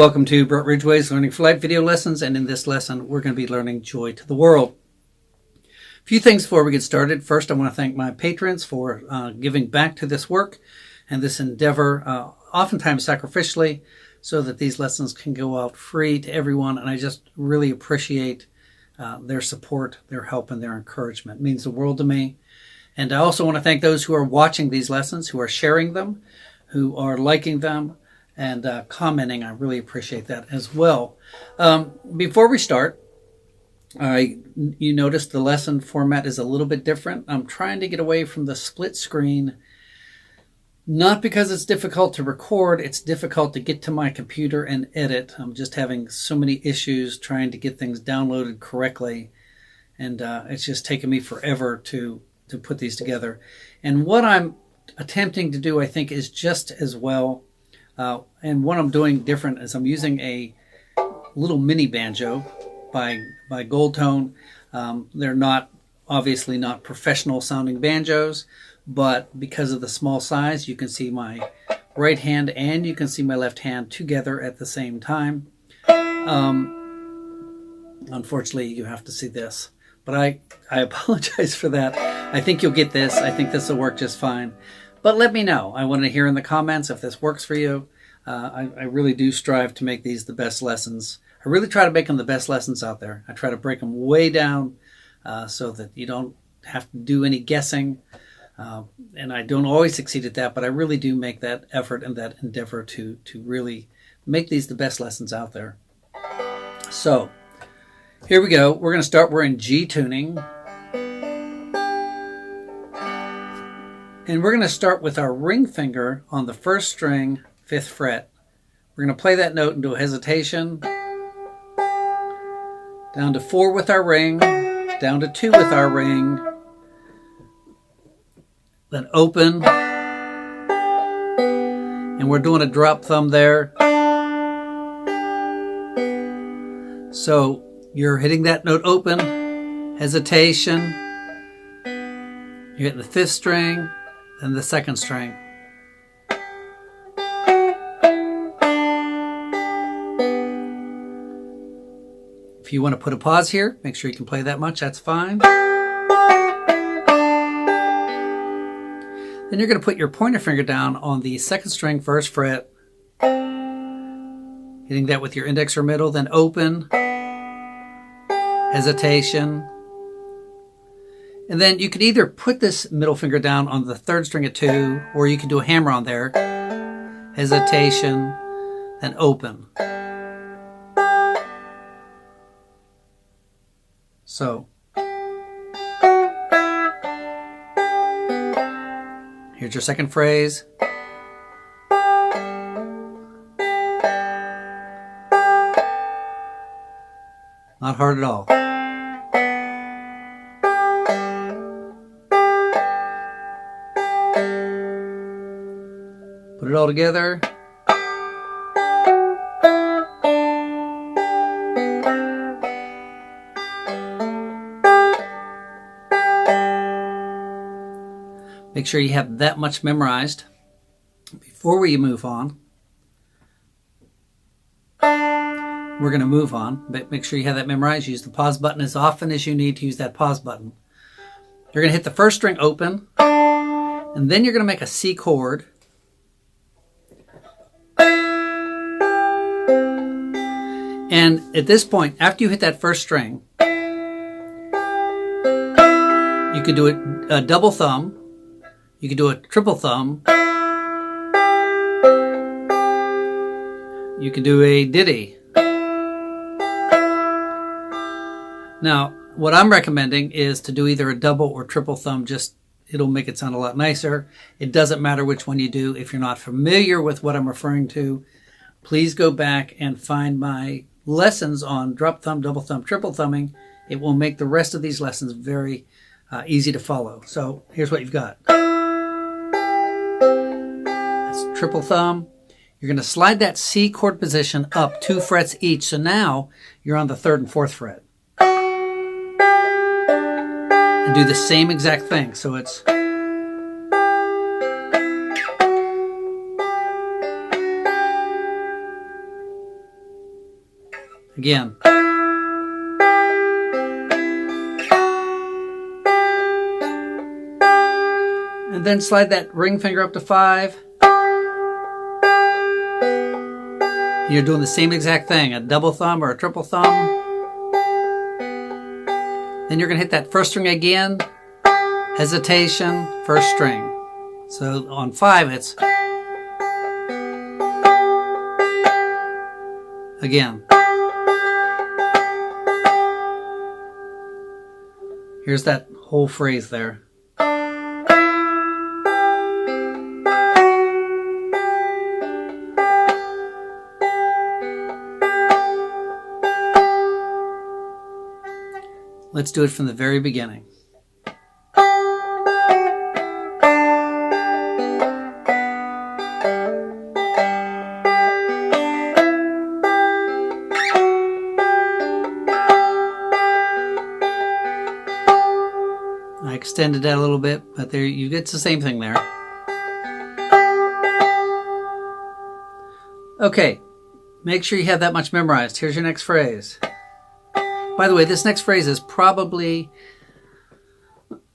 welcome to Ridgeway's Learning for Life video lessons, and in this lesson we're going to be learning Joy to the World. A few things before we get started. First, I want to thank my patrons for giving back to this work and this endeavor, oftentimes sacrificially, so that these lessons can go out free to everyone, and I just really appreciate their support, their help, and their encouragement. It means the world to me. And I also want to thank those who are watching these lessons, who are sharing them, who are liking them, and commenting. I really appreciate that as well. Before we start, you notice the lesson format is a little bit different. I'm trying to get away from the split screen, not because it's difficult to record, it's difficult to get to my computer and edit. I'm just having so many issues trying to get things downloaded correctly, and it's just taken me forever to put these together. And what I'm attempting to do, I think, is just as well. And what I'm doing different is I'm using a little mini banjo by Gold Tone. They're obviously not professional sounding banjos, but because of the small size, you can see my right hand and you can see my left hand together at the same time. Unfortunately, you have to see this, but I apologize for that. I think you'll get this. I think this will work just fine. But let me know. I want to hear in the comments if this works for you. I really do strive to make these the best lessons. I really try to make them the best lessons out there. I try to break them way down so that you don't have to do any guessing. And I don't always succeed at that, but I really do make that effort and that endeavor to really make these the best lessons out there. So here we go. We're going to start. We're in G tuning. And we're going to start with our ring finger on the first string, 5th fret. We're going to play that note into a hesitation, down to 4 with our ring, down to 2 with our ring, then open, and we're doing a drop thumb there. So you're hitting that note open, hesitation, you're hitting the 5th string, then the 2nd string. If you want to put a pause here, make sure you can play that much, that's fine. Then you're going to put your pointer finger down on the 2nd string, 1st fret, hitting that with your index or middle, then open, hesitation. And then you could either put this middle finger down on the 3rd string at 2, or you can do a hammer on there. Hesitation, then open. So, here's your 2nd phrase. Not hard at all. Put it all together. Make sure you have that much memorized before we move on. We're going to move on, but make sure you have that memorized. Use the pause button as often as you need to use that pause button. You're going to hit the 1st string open, and then you're going to make a C chord. And at this point, after you hit that 1st string, you could do a double thumb, you could do a triple thumb, you could do a ditty. Now, what I'm recommending is to do either a double or triple thumb, it'll make it sound a lot nicer. It doesn't matter which one you do. If you're not familiar with what I'm referring to, please go back and find my lessons on drop thumb, double thumb, triple thumbing. It will make the rest of these lessons very easy to follow. So here's what you've got. That's triple thumb. You're going to slide that C chord position up 2 frets each. So now you're on the 3rd and 4th fret. And do the same exact thing. So it's Again. And then slide that ring finger up to 5. You're doing the same exact thing, a double thumb or a triple thumb. Then you're going to hit that first string again, hesitation, first string. So on 5 it's again. Here's that whole phrase there. Let's do it from the very beginning. I extended that a little bit, but there you get the same thing there. Okay, make sure you have that much memorized. Here's your next phrase. By the way, this next phrase is probably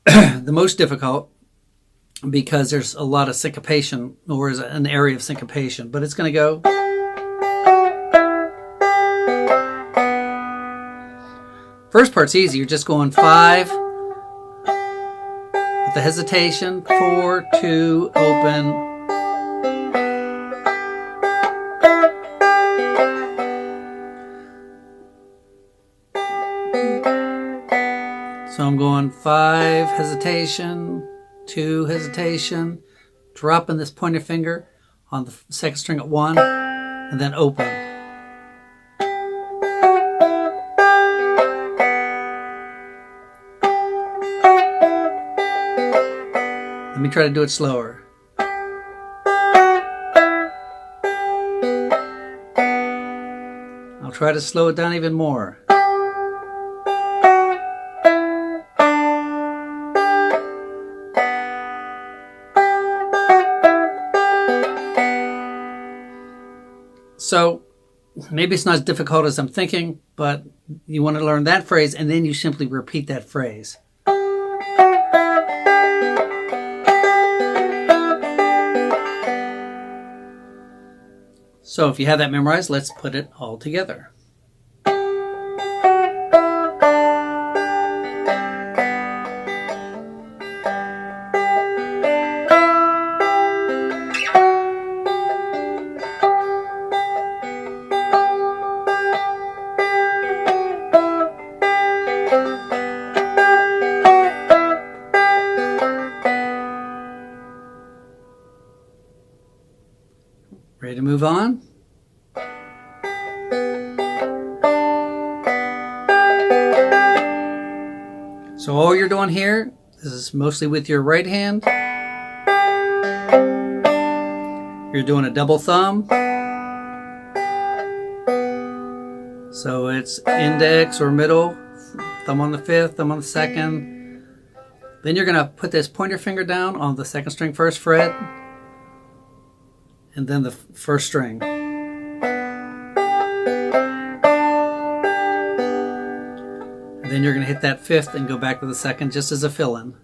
the most difficult because there's a lot of syncopation, or is an area of syncopation, but it's going to go. First part's easy. You're just going 5 with the hesitation, 4, 2, open. So I'm going 5, hesitation, 2, hesitation, dropping this pointer finger on the second string at 1, and then open. Let me try to do it slower. I'll try to slow it down even more. So maybe it's not as difficult as I'm thinking, but you want to learn that phrase and then you simply repeat that phrase. So if you have that memorized, let's put it all together. Ready to move on? So all you're doing here, this is mostly with your right hand. You're doing a double thumb. So it's index or middle, thumb on the 5th, thumb on the 2nd. Then you're going to put this pointer finger down on the 2nd string 1st fret, and then the 1st string. And then you're going to hit that 5th and go back to the 2nd just as a fill-in.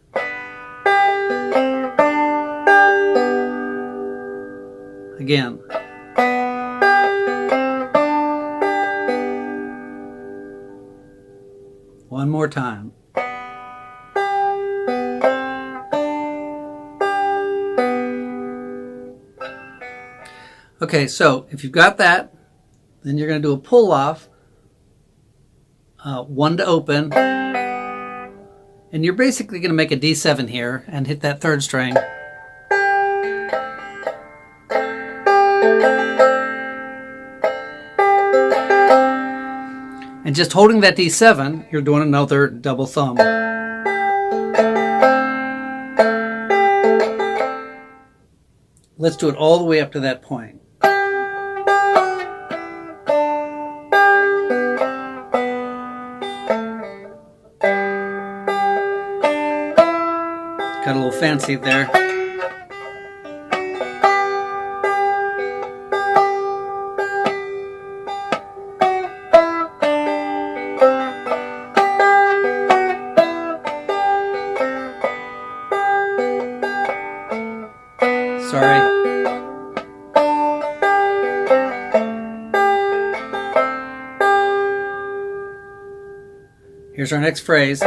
Again. One more time. Okay, so if you've got that, then you're going to do a pull-off, 1 to open, and you're basically going to make a D7 here and hit that 3rd string. And just holding that D7, you're doing another double thumb. Let's do it all the way up to that point. Got a little fancy there. Here's our next phrase.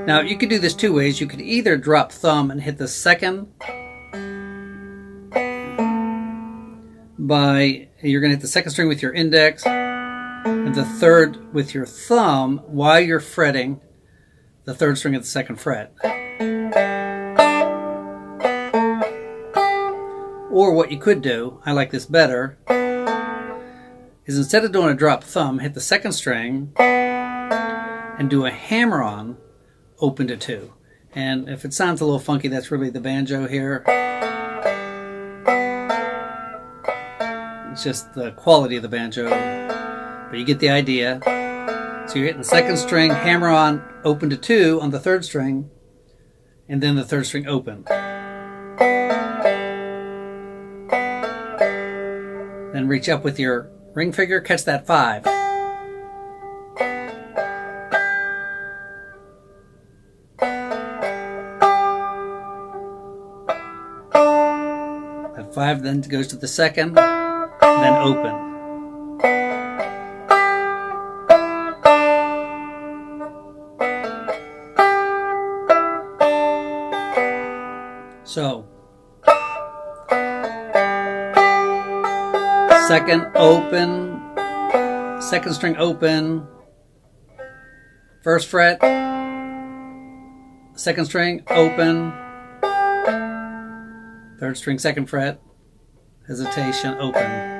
Now, you could do this two ways. You could either drop thumb and hit the second you're going to hit the second string with your index and the third with your thumb while you're fretting the third string of the second fret. Or what you could do, I like this better, is instead of doing a drop thumb, hit the second string and do a hammer-on open to 2. And if it sounds a little funky, that's really the banjo here. It's just the quality of the banjo, but you get the idea. So you're hitting the second string, hammer on, open to 2 on the third string, and then the third string open. Then reach up with your ring finger, catch that 5. That 5 then goes to the second, and then open. So, second open, second string open, first fret, second string open, third string second fret, hesitation, open.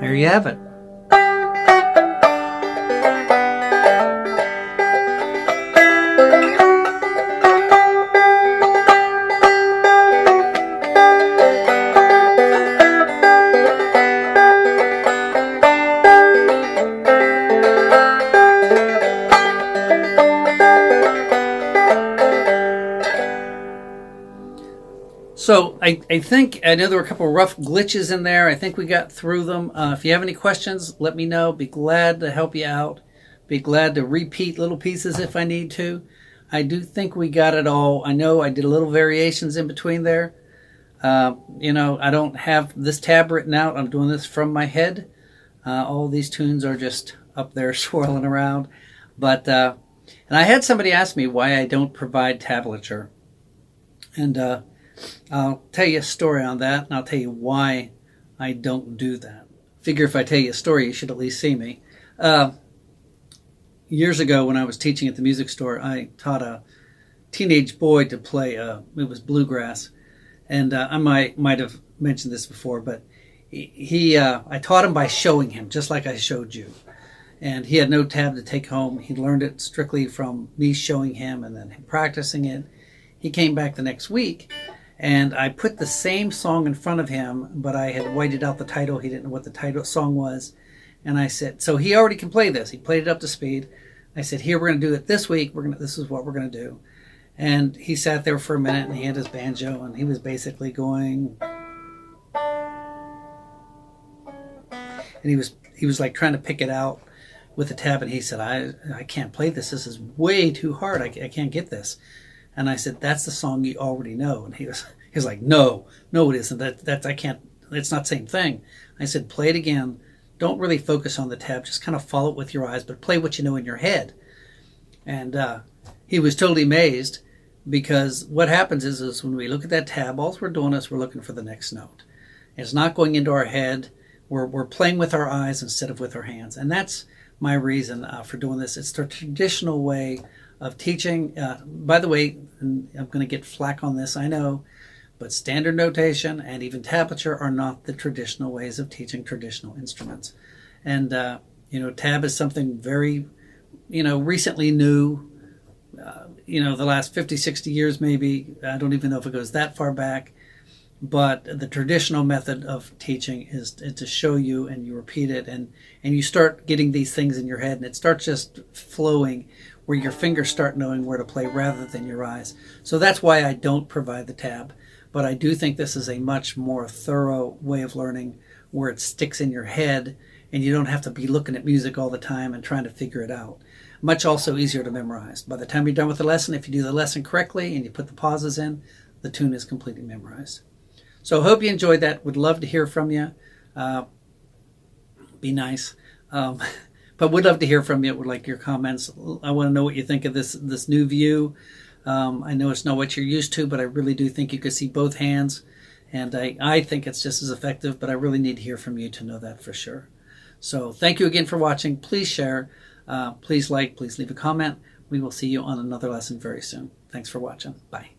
There you have it. So I know there were a couple of rough glitches in there. I think we got through them. If you have any questions, let me know. Be glad to help you out. Be glad to repeat little pieces if I need to. I do think we got it all. I know I did a little variations in between there. I don't have this tab written out. I'm doing this from my head. All these tunes are just up there swirling around. But and I had somebody ask me why I don't provide tablature. And I'll tell you a story on that, and I'll tell you why I don't do that. Figure if I tell you a story, you should at least see me. Years ago when I was teaching at the music store, I taught a teenage boy to play, it was bluegrass. And I might have mentioned this before, but I taught him by showing him, just like I showed you. And he had no tab to take home. He learned it strictly from me showing him and then practicing it. He came back the next week, and I put the same song in front of him, but I had whited out the title. He didn't know what the title song was. And I said, so he already can play this. He played it up to speed. I said, here, we're going to do it this week. This is what we're going to do. And he sat there for a minute, and he had his banjo, and he was basically going. And he was like trying to pick it out with the tab, and he said, I can't play this. This is way too hard. I can't get this. And I said, that's the song you already know. And he was like, no, it isn't. I can't. It's not the same thing. I said, play it again. Don't really focus on the tab. Just kind of follow it with your eyes, but play what you know in your head. And he was totally amazed, because what happens is when we look at that tab, all we're doing is we're looking for the next note. It's not going into our head. We're playing with our eyes instead of with our hands. And that's my reason for doing this. It's the traditional way of teaching. By the way, and I'm going to get flack on this, I know, but standard notation and even tablature are not the traditional ways of teaching traditional instruments. And, tab is something very, recently new, the last 50, 60 years maybe. I don't even know if it goes that far back. But the traditional method of teaching is to show you, and you repeat it, and you start getting these things in your head, and it starts just flowing where your fingers start knowing where to play rather than your eyes. So that's why I don't provide the tab. But I do think this is a much more thorough way of learning where it sticks in your head and you don't have to be looking at music all the time and trying to figure it out. Much also easier to memorize. By the time you're done with the lesson, if you do the lesson correctly and you put the pauses in, the tune is completely memorized. So I hope you enjoyed that. Would love to hear from you. Be nice. But would love to hear from you. Would like your comments. I want to know what you think of this new view. I know it's not what you're used to, but I really do think you could see both hands. And I think it's just as effective, but I really need to hear from you to know that for sure. So thank you again for watching. Please share. Please like. Please leave a comment. We will see you on another lesson very soon. Thanks for watching. Bye.